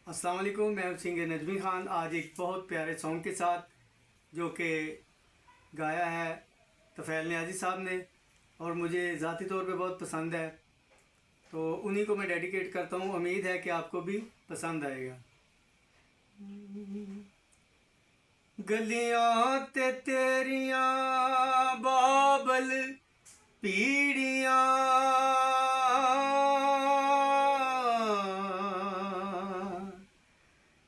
अस्सलाम वालेकुम। मैं हूं सिंगर नजमी ख़ान। आज एक बहुत प्यारे सॉन्ग के साथ जो कि गाया है तफ़ैल नियाज़ी साहब ने और मुझे ज़ाती तौर पे बहुत पसंद है, तो उन्हीं को मैं डेडिकेट करता हूं। उम्मीद है कि आपको भी पसंद आएगा। गलियां ते तेरियां बाबल पीड़ियां,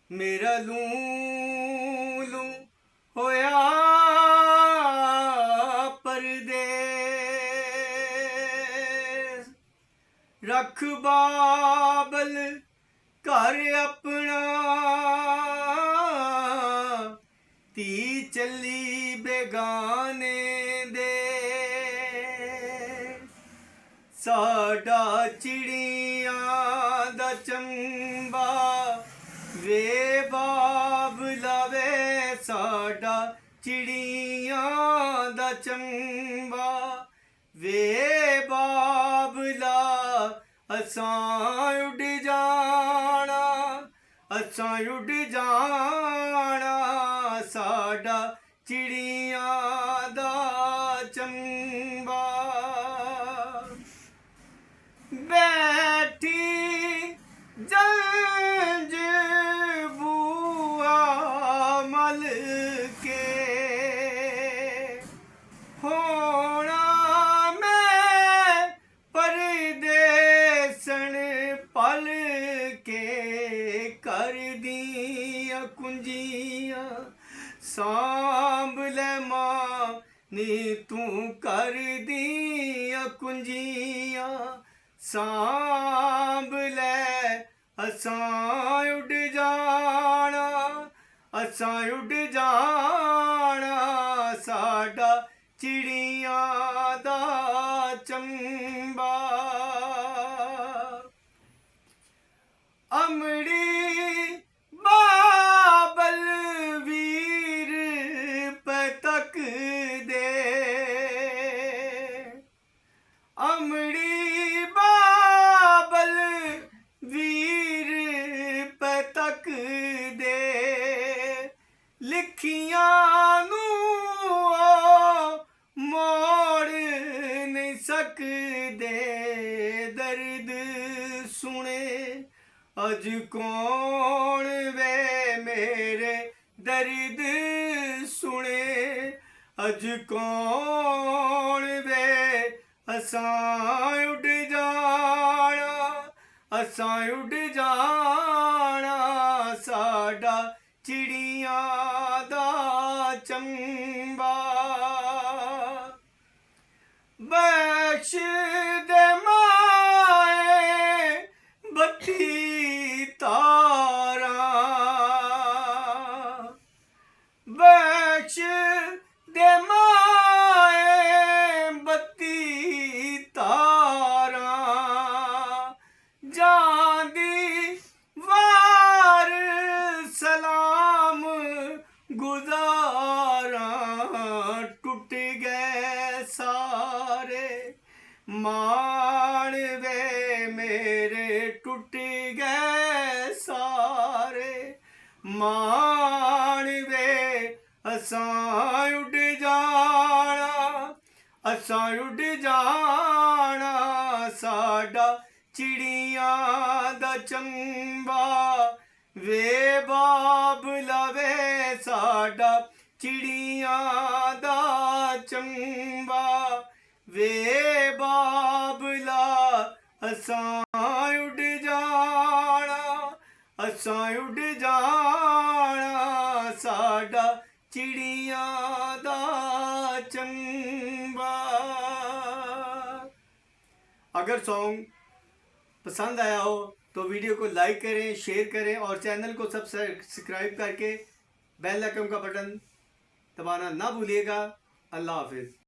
मेरा लू लू होया परदेस, रख बाबल घर अपना, धी चली बेगाने दे, साडा चिड़ियां दा चंबा वे बाबला वे, साडा चिड़ियां दा चंबा वे बाबला, असां उड़ जाना, असां उड़ जाना, साडा चिड़ियां दा चंबा। बैठी जंज बुआ मल के, होना मैं परदेसन पल के, कर दियां कुंजियां सांभ ले मां नी, तू कर दियां कुंजियां सांभ ले, असां उड़ जाना, असां उड़ जाना, साडा चिड़ियां दा चंबा। अमड़ी बाबल वीर पतक दे, अमड़ी बाबल वीर पतक दे, लिखियां नू मोड़ नहीं सकदे, दर्द सुने अज कौन वे मेरे, दर्द सुने अज कौन वे, असां उड़ जाना, असां उड़ जाना, साडा चिड़ियां दा चंबा। बख्श दे माए बत्ती तारा, बख्श दे माए बत्ती तारा, जांदी वार सलाम गुजारा, टूट गए सारे मान वे मेरे, टूट गए सारे मान वे, असां उड़ जाना, असां उड़ जाना, साडा चिड़ियां दा चंबा वे बाबला वे, साडा चिड़ियां दा चंबा वे बाबला, असां उड़ जाना, असां उड़ जाना, साडा चिड़ियां दा चंबा। अगर सॉन्ग पसंद आया हो तो वीडियो को लाइक करें, शेयर करें और चैनल को सब्सक्राइब करके बेल आइकन का बटन दबाना ना भूलिएगा। अल्लाह हाफिज़।